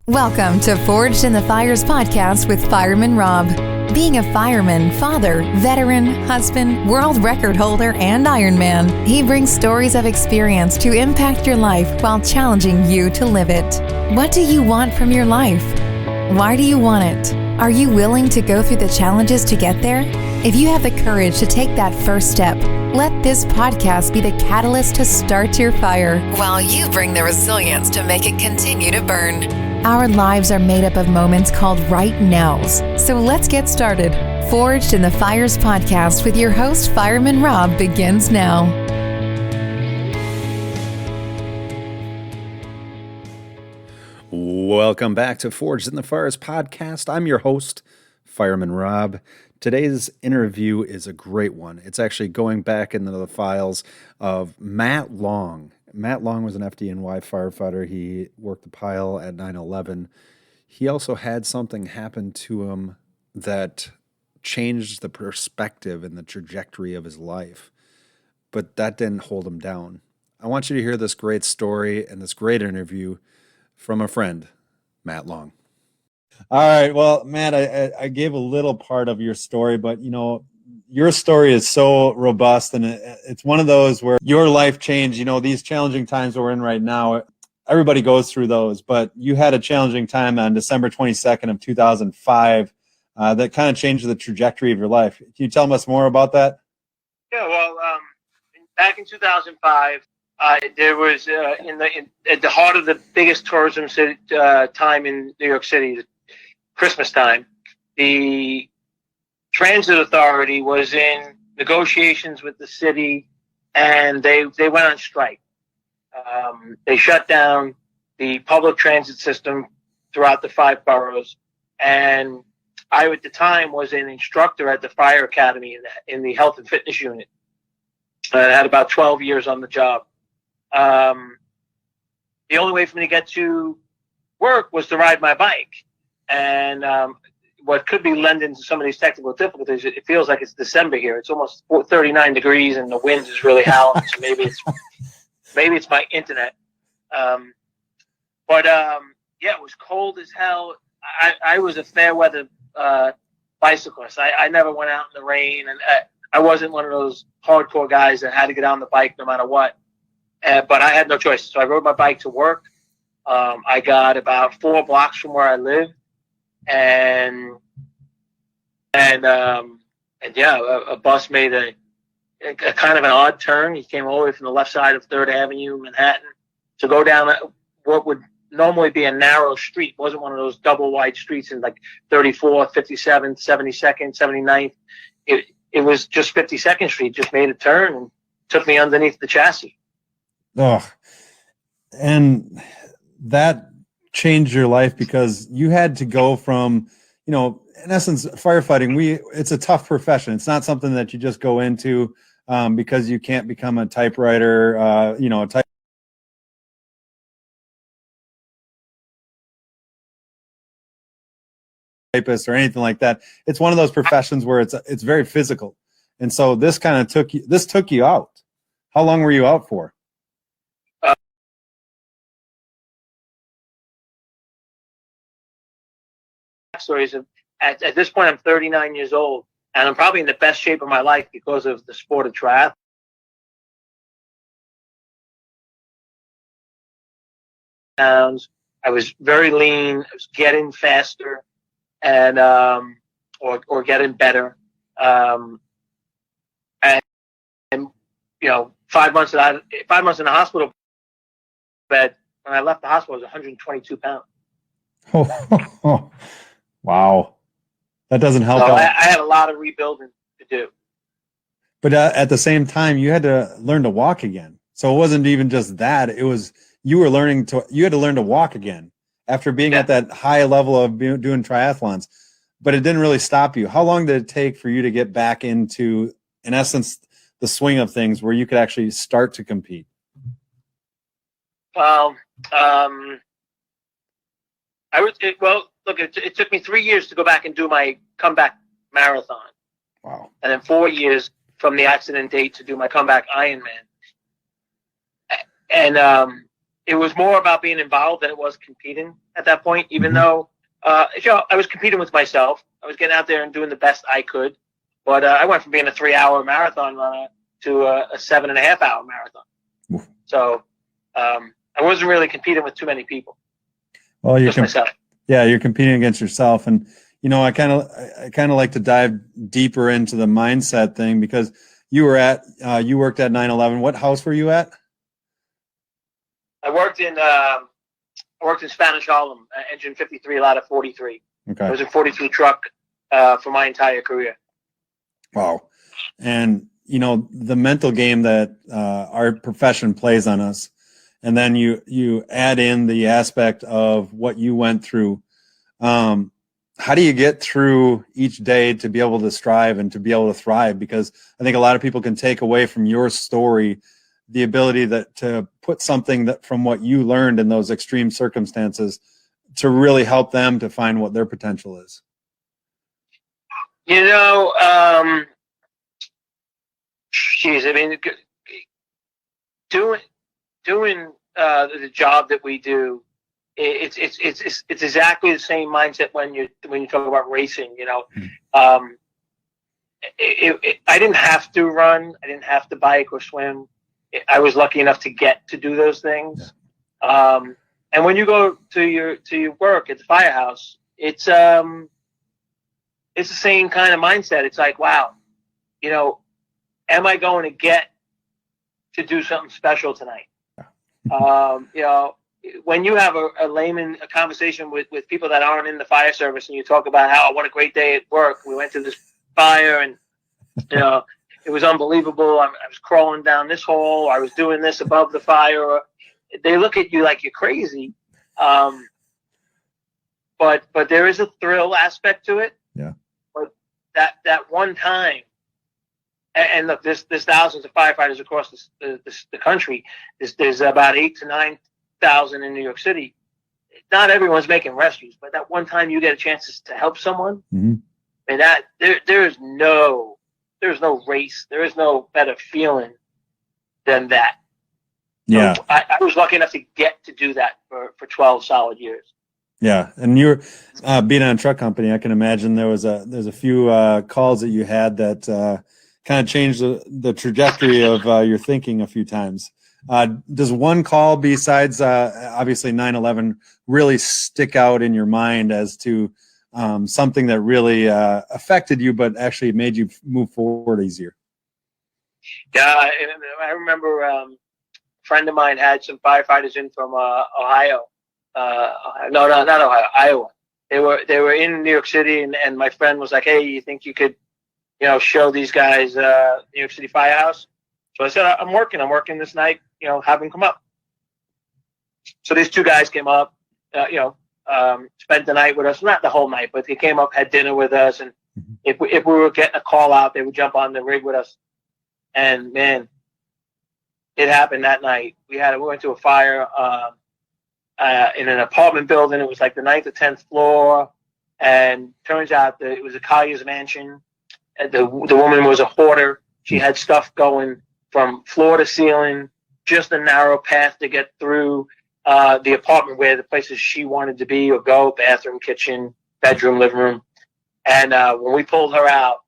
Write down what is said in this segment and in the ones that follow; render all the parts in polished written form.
Welcome to Forged in the Fires podcast with Fireman Rob. Being a fireman, father, veteran, husband, world record holder, and Ironman, he brings stories of experience to impact your life while challenging you to live it. What do you want from your life? Why do you want it? Are you willing to go through the challenges to get there? If you have the courage to take that first step, let this podcast be the catalyst to start your fire, while you bring the resilience to make it continue to burn. Our lives are made up of moments called right nows. So let's get started. Forged in the Fires podcast with your host, Fireman Rob, begins now. Welcome back to Forged in the Fires podcast. I'm your host, Fireman Rob. Today's interview is a great one. It's actually going back into the files of Matt Long. Matt Long was an FDNY firefighter. He worked the pile at 9/11. He also had something happen to him that changed the perspective and the trajectory of his life, but that didn't hold him down. I want you to hear this great story and this great interview from a friend, Matt Long. All right. Well, Matt, I gave a little part of your story, but your story is so robust, and it's one of those where your life changed. These challenging times we're in right now, everybody goes through those, but you had a challenging time on December 22nd of 2005 that kind of changed the trajectory of your life. Can you tell us more about that? Yeah, well, back in 2005, there was at the heart of the biggest tourism city, time in New York City, Christmas time, the Transit Authority was in negotiations with the city, and they went on strike. They shut down the public transit system throughout the 5 boroughs, and I, at the time, was an instructor at the fire academy in the health and fitness unit. I had about 12 years on the job. The only way for me to get to work was to ride my bike. And what could be lending to some of these technical difficulties, it feels like it's December here. It's almost 39 degrees and the wind is really howling. So maybe it's my internet. Yeah, it was cold as hell. I was a fair weather bicyclist. I never went out in the rain, and I wasn't one of those hardcore guys that had to get on the bike no matter what. But I had no choice. So I rode my bike to work. I got about 4 blocks from where I lived. And yeah, a bus made a kind of an odd turn. He came all the way from the left side of 3rd Avenue, Manhattan, to go down what would normally be a narrow street. It wasn't one of those double wide streets in like 34th, 57th, 72nd, 79th. It was just 52nd Street, just made a turn and took me underneath the chassis. Oh, and that changed your life because you had to go from, in essence, firefighting. It's a tough profession. It's not something that you just go into because you can't become a typewriter, a typist or anything like that. It's one of those professions where it's very physical. And so this kind of took you out. How long were you out for? Stories of at this point I'm 39 years old, and I'm probably in the best shape of my life because of the sport of triathlons. I was very lean. I was getting faster, and or getting better. And 5 months in the hospital bed. When I left the hospital, I was 122 pounds. Oh. Wow. That doesn't help. So I had a lot of rebuilding to do. But at the same time, you had to learn to walk again. So it wasn't even just that. It was you had to learn to walk again after being at that high level of doing triathlons. But it didn't really stop you. How long did it take for you to get back into, in essence, the swing of things where you could actually start to compete? It took me 3 years to go back and do my comeback marathon. Wow. And then 4 years from the accident date to do my comeback Ironman. And it was more about being involved than it was competing at that point, even though, I was competing with myself. I was getting out there and doing the best I could. But I went from being a 3-hour marathon runner to a 7.5-hour marathon. Oof. So I wasn't really competing with too many people. Well, just myself. Yeah, you're competing against yourself. And, I kind of like to dive deeper into the mindset thing, because you worked at 9/11. What house were you at? I worked in Spanish Harlem, engine 53, ladder 43. Okay. I was in 43 truck for my entire career. Wow. And, the mental game that our profession plays on us, and then you add in the aspect of what you went through. How do you get through each day to be able to strive and to be able to thrive? Because I think a lot of people can take away from your story the ability to put something that from what you learned in those extreme circumstances to really help them to find what their potential is. Doing the job that we do, it's exactly the same mindset when you talk about racing. I didn't have to run, I didn't have to bike or swim. I was lucky enough to get to do those things. Yeah. And when you go to your work at the firehouse, it's the same kind of mindset. It's like, wow, am I going to get to do something special tonight? When you have a conversation with people that aren't in the fire service, and you talk about what a great day at work. We went to this fire, and it was unbelievable. I was crawling down this hole. I was doing this above the fire. They look at you like you're crazy. But there is a thrill aspect to it. Yeah. But that one time, and look, there's thousands of firefighters across the country. There's about 8,000 to 9,000 in New York City. Not everyone's making rescues, but that one time you get a chance to help someone, and that there's no race, there is no better feeling than that. Yeah, so I was lucky enough to get to do that for 12 solid years. Yeah, and you're being on a truck company. I can imagine there's a few calls that you had that kind of changed the trajectory of your thinking a few times. Does one call besides obviously 9/11 really stick out in your mind as to something that really affected you, but actually made you move forward easier? Yeah, I remember a friend of mine had some firefighters in from Ohio. No, not Ohio, Iowa. They were in New York City, and my friend was like, "Hey, you think you could, show these guys New York City Firehouse?" So I said, I'm working this night, have them come up. So these two guys came up, spent the night with us, not the whole night, but they came up, had dinner with us. And if we were getting a call out, they would jump on the rig with us. And man, it happened that night. We went to a fire in an apartment building. It was like the 9th or 10th floor. And turns out that it was a Collier's mansion. The woman was a hoarder. She had stuff going from floor to ceiling, just a narrow path to get through the apartment where the places she wanted to be or go, bathroom, kitchen, bedroom, living room. And when we pulled her out,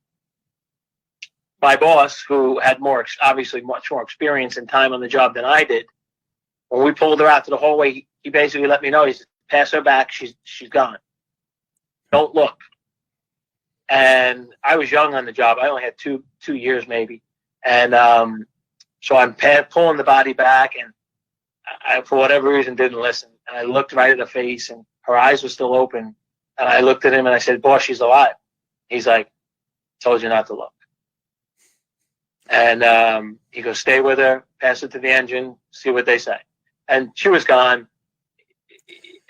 my boss, who had obviously much more experience and time on the job than I did, when we pulled her out to the hallway, he basically let me know, he said, pass her back, she's gone. Don't look. And I was young on the job. I only had two years maybe. And so I'm pulling the body back, and I, for whatever reason, didn't listen. And I looked right at her face, and her eyes were still open. And I looked at him, and I said, "Boss, she's alive." He's like, "Told you not to look." And he goes, "Stay with her, pass it to the engine, see what they say." And she was gone,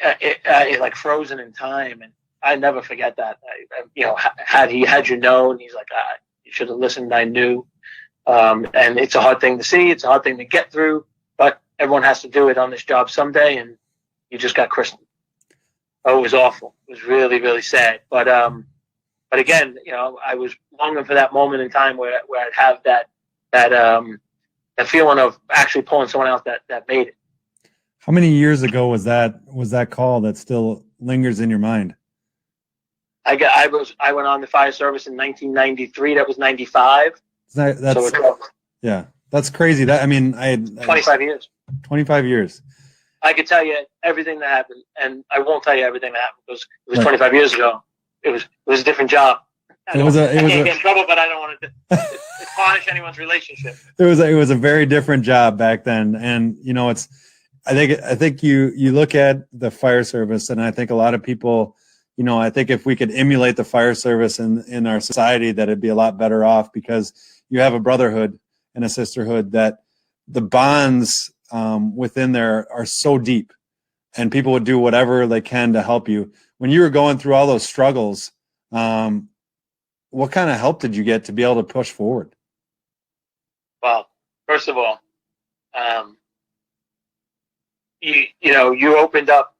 like frozen in time. And I never forget that. Had you known, he's like, "You should have listened. I knew." And it's a hard thing to see. It's a hard thing to get through, but everyone has to do it on this job someday. And you just got christened. Oh, it was awful. It was really, really sad. But again, I was longing for that moment in time where I'd have that feeling of actually pulling someone out that made it. How many years ago was that call that still lingers in your mind? I went on the fire service in 1993. That was 95. Yeah, that's crazy. That, I mean, I 25 years. 25 years. I could tell you everything that happened, and I won't tell you everything that happened because it was Right. 25 years ago. It was a different job. I can't get in trouble, but I don't want to tarnish anyone's relationship. It was a very different job back then, and I think you look at the fire service, and I think a lot of people, I think if we could emulate the fire service in our society, that it'd be a lot better off, because you have a brotherhood and a sisterhood, that the bonds within there are so deep, and people would do whatever they can to help you. When you were going through all those struggles, what kind of help did you get to be able to push forward? Well, first of all, you opened up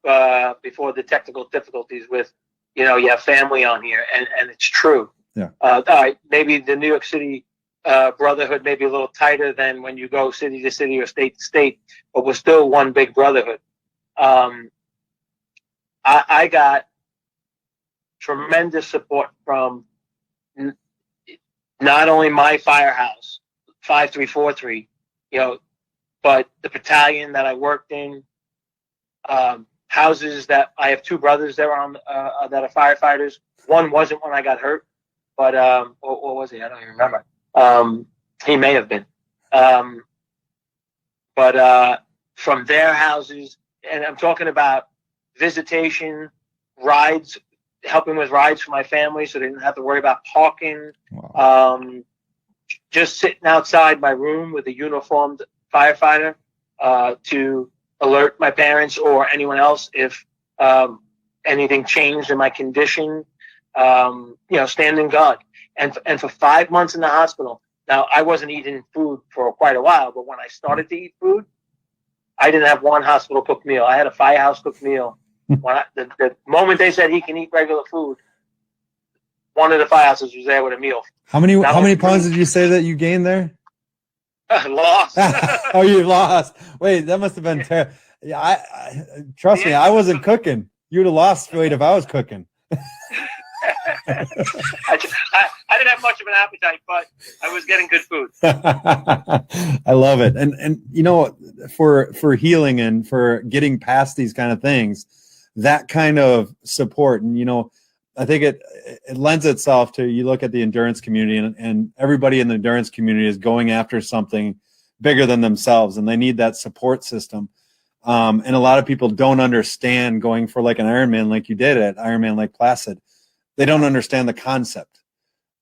before the technical difficulties with, you have family on here, and it's true. Yeah. All right, maybe the New York City brotherhood may be a little tighter than when you go city to city or state to state, but we're still one big brotherhood. I got tremendous support from not only my firehouse, 5343, but the battalion that I worked in, houses that I have two brothers that are on that are firefighters. One wasn't when I got hurt, but or was he? I don't even remember. He may have been. But from their houses, and I'm talking about visitation, rides, helping with rides for my family so they didn't have to worry about parking. Wow. Just sitting outside my room with a uniformed firefighter to alert my parents or anyone else if anything changed in my condition. Standing guard. And for 5 months in the hospital. Now, I wasn't eating food for quite a while, but when I started to eat food, I didn't have one hospital cooked meal. I had a firehouse cooked meal. The moment they said he can eat regular food, one of the firehouses was there with a meal. How many pounds did you say that you gained there? Lost. Oh, you lost. Wait, that must have been terrible. Yeah, I trust me, I wasn't cooking. You'd have lost weight if I was cooking. I didn't have much of an appetite, but I was getting good food. I love it. And for healing and for getting past these kind of things, that kind of support, and I think it lends itself to, you look at the endurance community, and everybody in the endurance community is going after something bigger than themselves, and they need that support system. And a lot of people don't understand going for like an Ironman, like you did at Ironman Lake Placid. They don't understand the concept,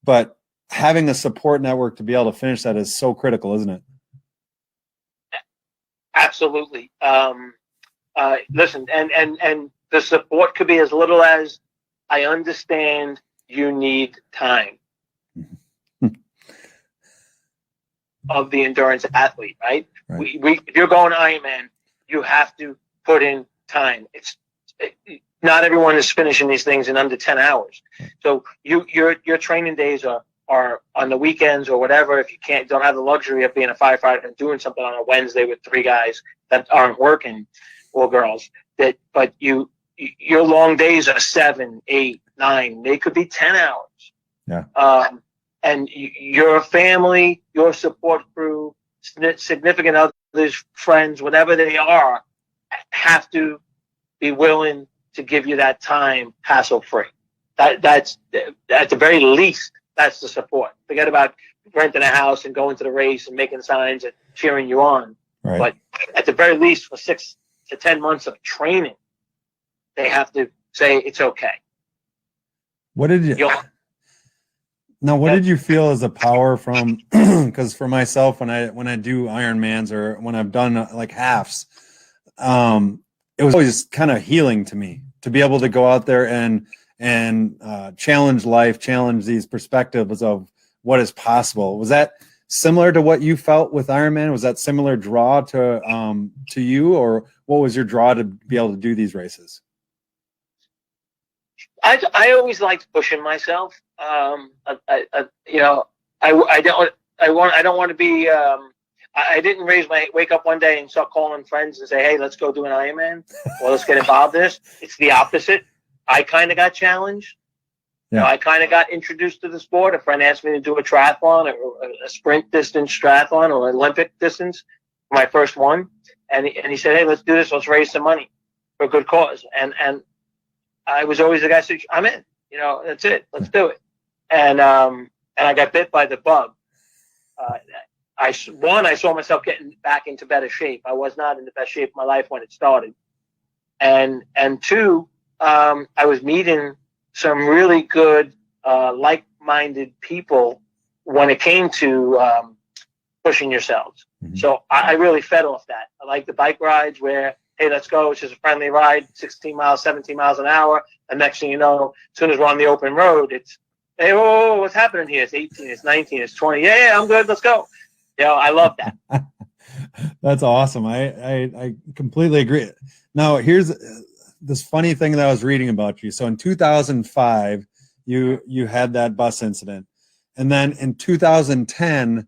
but having a support network to be able to finish that is so critical, isn't it? Absolutely. Listen, and the support could be as little as, I understand you need time of the endurance athlete, right? If you're going Ironman, you have to put in time. Not everyone is finishing these things in under 10 hours. So your training days are on the weekends or whatever. If you don't have the luxury of being a firefighter and doing something on a Wednesday with 3 guys that aren't working, or girls, but your long days are 7, 8, 9. They could be 10 hours. Yeah. And your family, your support crew, significant others, friends, whatever they are, have to be willing to give you that time hassle-free. That's at the very least, that's the support. Forget about renting a house and going to the race and making signs and cheering you on. Right. But at the very least, for 6 to 10 months of training, they have to say it's okay. What did you feel as a power from? Because for myself, when I do Ironmans or when I've done like halves, it was always kind of healing to me to be able to go out there and challenge life, challenge these perspectives of what is possible. Was that similar to what you felt with Ironman? Was that similar draw to you, or what was your draw to be able to do these races? I always liked pushing myself. I don't want to be. I didn't wake up one day and start calling friends and say, hey, let's go do an Ironman, or let's get involved in this. It's the opposite. I kind of got challenged. Yeah. I kind of got introduced to the sport. A friend asked me to do a triathlon, a sprint distance triathlon, or Olympic distance, my first one. And he said, hey, let's do this. Let's raise some money for a good cause. And I was always the guy who said, I'm in. That's it. Let's do it. And I got bit by the bug. I saw myself getting back into better shape. I was not in the best shape of my life when it started. And two, I was meeting some really good, like-minded people when it came to pushing yourselves. Mm-hmm. So I really fed off that. I like the bike rides where, hey, let's go. It's just a friendly ride, 16 miles, 17 miles an hour. And next thing you know, as soon as we're on the open road, it's, hey, whoa, what's happening here? It's 18, it's 19, it's 20. Yeah, I'm good. Let's go. I love that. That's awesome. I completely agree. Now, here's this funny thing that I was reading about you. So in 2005, you had that bus incident. And then in 2010,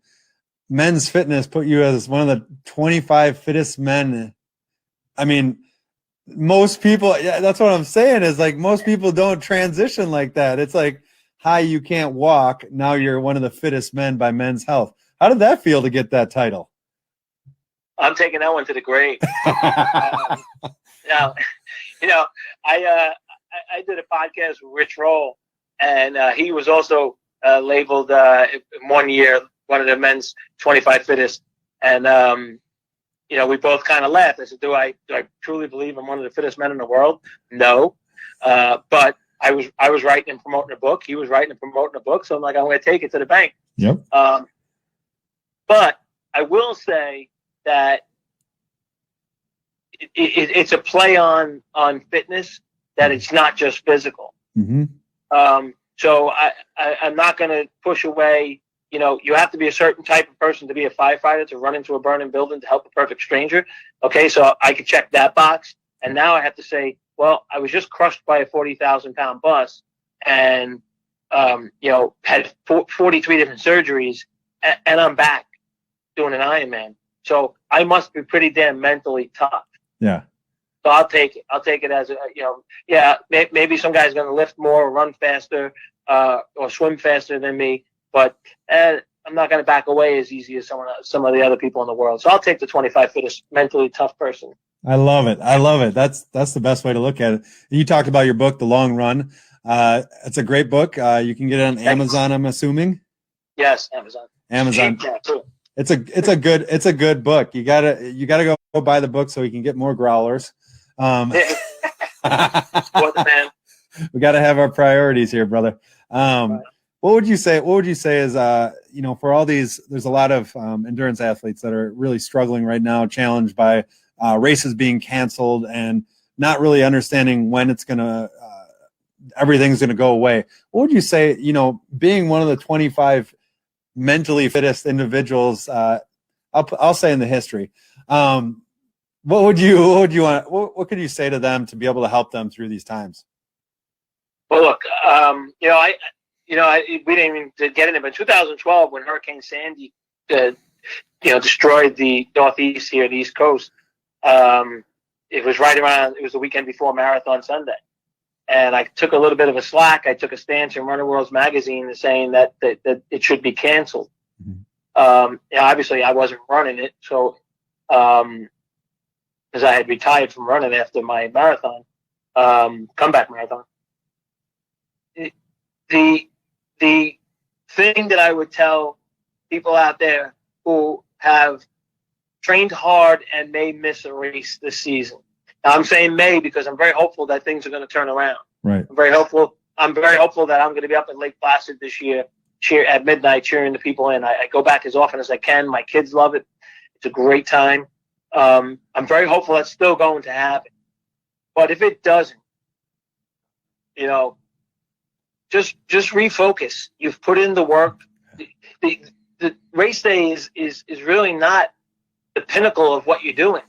Men's Fitness put you as one of the 25 fittest men. I mean, most people, yeah, that's what I'm saying is like most people don't transition like that. It's like, hi, you can't walk. Now you're one of the fittest men by Men's Health. How did that feel to get that title? I'm taking that one to the grave. Now, I did a podcast with Rich Roll, and he was also labeled 1 year one of the men's 25 fittest. And we both kind of laughed. I said, do I truly believe I'm one of the fittest men in the world? No, but I was writing and promoting a book. He was writing and promoting a book, so I'm like, I'm going to take it to the bank. Yep. But I will say that it's a play on fitness, that it's not just physical. Mm-hmm. So I'm not going to push away. You have to be a certain type of person to be a firefighter, to run into a burning building, to help a perfect stranger. Okay, so I could check that box. And now I have to say, well, I was just crushed by a 40,000-pound bus and, had 43 different surgeries, and I'm back doing an Ironman. So I must be pretty damn mentally tough. Yeah. So I'll take it. I'll take it as maybe some guy's going to lift more, or run faster, or swim faster than me, but I'm not going to back away as easy as some of the other people in the world. So I'll take the 25 fittest mentally tough person. I love it. I love it. That's the best way to look at it. You talked about your book, The Long Run. It's a great book. You can get it on Amazon, I'm assuming. Yes, Amazon. Yeah, cool. It's a good book. You gotta go buy the book so you can get more growlers. What the man? We got to have our priorities here, brother. Right. What would you say is, for all these, there's a lot of endurance athletes that are really struggling right now, challenged by races being canceled and not really understanding when it's going to, everything's going to go away. What would you say, being one of the 25 mentally fittest individuals, I'll say in the history, what could you say to them to be able to help them through these times? Well, look, we didn't even get in it, but in 2012, when Hurricane Sandy, destroyed the Northeast here, the East Coast, it was the weekend before Marathon Sunday. And I took a little bit of a slack. I took a stance in Running World's magazine saying that it should be canceled. Mm-hmm. Obviously I wasn't running it. So, because I had retired from running after my marathon, comeback marathon. The thing that I would tell people out there who have trained hard and may miss a race this season. Now, I'm saying may because I'm very hopeful that things are going to turn around. Right. I'm very hopeful that I'm going to be up in Lake Placid this year, at midnight, cheering the people in. I go back as often as I can. My kids love it. It's a great time. I'm very hopeful that's still going to happen. But if it doesn't, just refocus. You've put in the work. The race day is really not the pinnacle of what you're doing.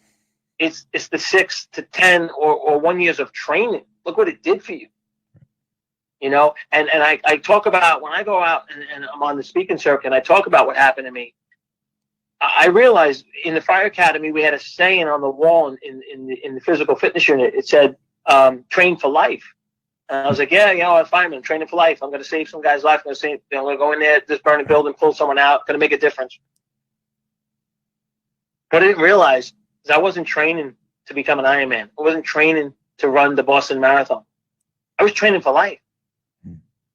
It's the 6 to 10 or 1 years of training. Look what it did for you. And I talk about when I go out and I'm on the speaking circuit and I talk about what happened to me. I realized in the fire academy we had a saying on the wall in the physical fitness unit. It said, "Train for life." And I was like, "Yeah, I'm fireman, training for life. I'm going to save some guy's life. I'm going to go in there, this burning building, pull someone out. Going to make a difference." What I didn't realize is I wasn't training to become an Ironman. I wasn't training to run the Boston Marathon. I was training for life,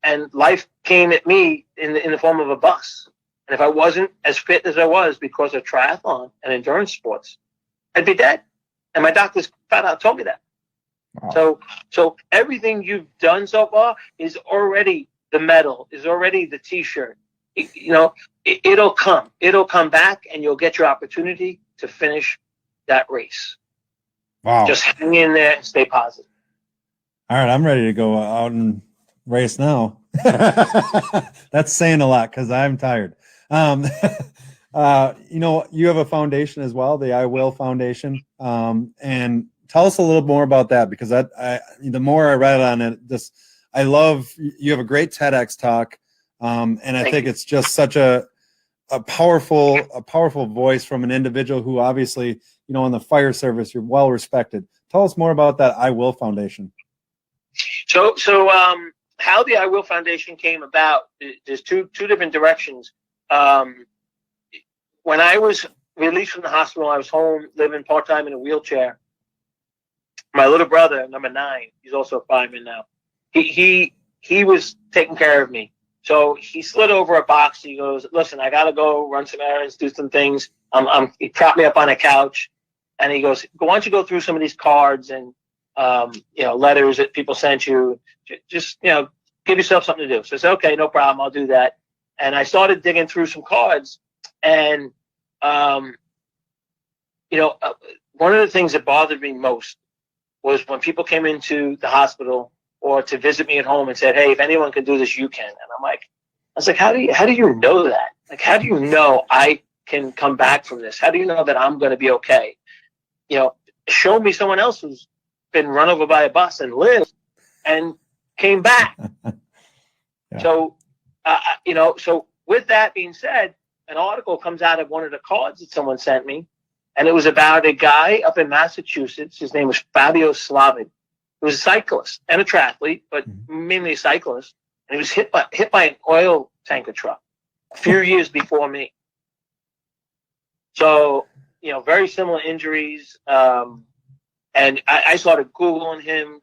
and life came at me in the form of a bus. And if I wasn't as fit as I was because of triathlon and endurance sports, I'd be dead. And my doctors flat out told me that. Wow. So everything you've done so far is already the medal, is already the T-shirt. It'll come. It'll come back, and you'll get your opportunity to finish that race. Wow. Just hang in there and stay positive. All right, I'm ready to go out and race now. That's saying a lot because I'm tired. You have a foundation as well, the I Will Foundation. And tell us a little more about that, because the more I read on it, I love, you have a great TEDx talk. And I think it's just such a powerful voice from an individual who obviously, in the fire service, you're well respected. Tell us more about that I Will Foundation. So how the I Will Foundation came about, there's two different directions. When I was released from the hospital, I was home living part-time in a wheelchair. My little brother, number 9, he's also a fireman now. He was taking care of me. So he slid over a box. He goes, "Listen, I got to go run some errands, do some things." He propped me up on a couch, and he goes, "Why don't you go through some of these cards and, letters that people sent you? Just, give yourself something to do." So I said, "Okay, no problem. I'll do that." And I started digging through some cards, and, one of the things that bothered me most was when people came into the hospital or to visit me at home and said, "Hey, if anyone can do this, you can." And I was like, how do you know that? Like, how do you know I can come back from this? How do you know that I'm going to be okay? Show me someone else who's been run over by a bus and lived and came back. Yeah. So, so with that being said, an article comes out of one of the cards that someone sent me, and it was about a guy up in Massachusetts. His name was Fabio Slavin. He was a cyclist and a triathlete, but mainly a cyclist. And he was hit by an oil tanker truck a few years before me. So, very similar injuries. And I started Googling him,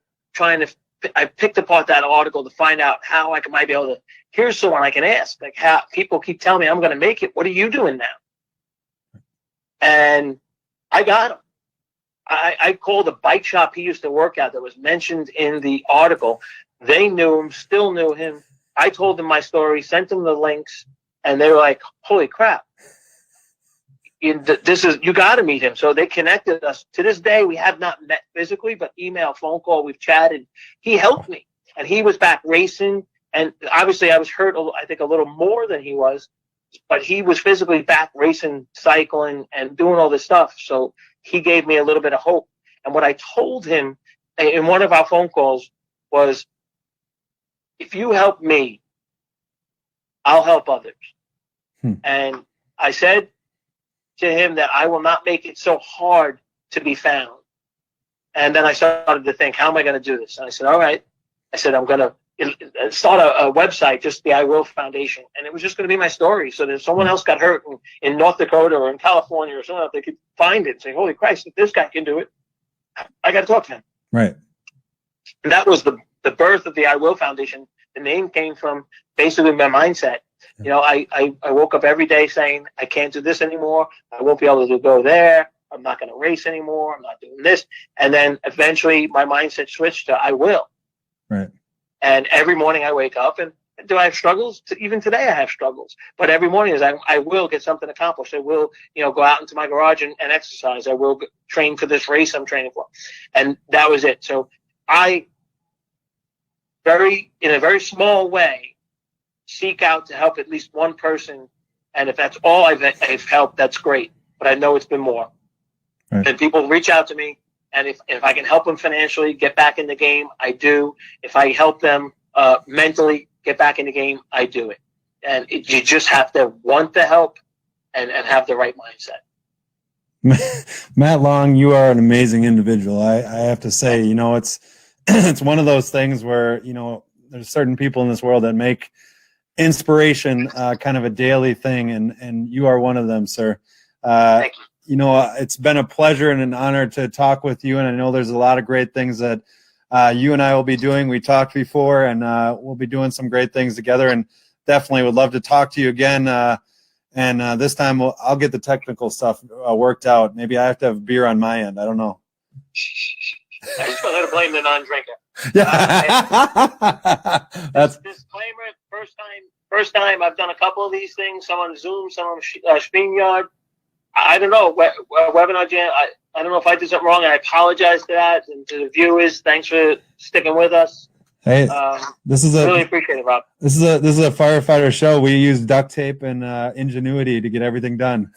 I picked apart that article to find out how I might be able to, here's someone I can ask. Like, how people keep telling me I'm going to make it. What are you doing now? And I got him. I called a bike shop he used to work at that was mentioned in the article. They knew him, still knew him. I told them my story, sent them the links, and they were like, "Holy crap. You got to meet him." So they connected us. To this day, we have not met physically, but email, phone call, we've chatted. He helped me, and he was back racing. And obviously I was hurt, I think, a little more than he was, but he was physically back racing, cycling, and doing all this stuff. So he gave me a little bit of hope. And what I told him in one of our phone calls was, if you help me, I'll help others. And I said to him that I will not make it so hard to be found. And then I started to think, how am I going to do this? And I said, all right. I said, I'm going to start a website, just the I Will Foundation. And it was just going to be my story. So that if someone else got hurt in North Dakota or in California or something, they could find it and say, holy Christ, if this guy can do it, I got to talk to him. Right. And that was the birth of the I Will Foundation. The name came from basically my mindset. I woke up every day saying, I can't do this anymore. I won't be able to go there. I'm not going to race anymore. I'm not doing this. And then eventually my mindset switched to I will. Right. And every morning I wake up, and do I have struggles? Even today I have struggles. But every morning I will get something accomplished. I will, go out into my garage and exercise. I will train for this race I'm training for. And that was it. So I, in a very small way, seek out to help at least one person. And if that's all I've helped, that's great. But I know it's been more. Right. And people reach out to me. And if I can help them financially get back in the game, I do. If I help them mentally get back in the game, I do it. And you just have to want the help and have the right mindset. Matt Long, you are an amazing individual. I have to say, it's it's one of those things where, there's certain people in this world that make inspiration kind of a daily thing, and you are one of them, sir. Thank you. It's been a pleasure and an honor to talk with you, and I know there's a lot of great things that you and I will be doing. We talked before, and we'll be doing some great things together, and definitely would love to talk to you again. And this time I'll get the technical stuff worked out. Maybe I have to have beer on my end. I don't know. I just want to blame the non-drinker. Yeah. That's disclaimer. First time I've done a couple of these things. Some on Zoom, some on StreamYard. I don't know. Webinar Jam. I don't know if I did something wrong. I apologize to that, and to the viewers. Thanks for sticking with us. Hey, this is really appreciate it, Rob. This is a firefighter show. We use duct tape and ingenuity to get everything done.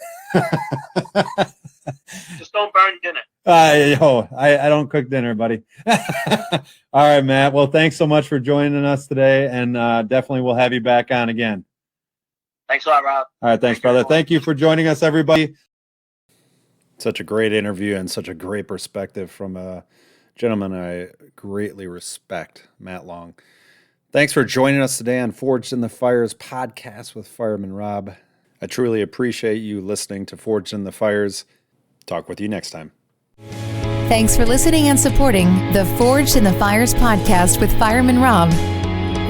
Just don't burn dinner. I don't cook dinner, buddy. All right, Matt. Well, thanks so much for joining us today, and definitely we'll have you back on again. Thanks a lot, Rob. All right, thanks, brother. Thank you for joining us, everybody. Such a great interview and such a great perspective from a gentleman I greatly respect, Matt Long. Thanks for joining us today on Forged in the Fires podcast with Fireman Rob. I truly appreciate you listening to Forged in the Fires. Talk with you next time. Thanks for listening and supporting the Forged in the Fires podcast with Fireman Rob.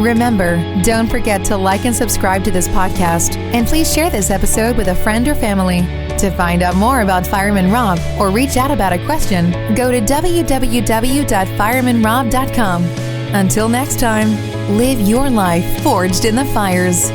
Remember, don't forget to like and subscribe to this podcast, and please share this episode with a friend or family. To find out more about Fireman Rob or reach out about a question, go to www.firemanrob.com. Until next time, live your life forged in the fires.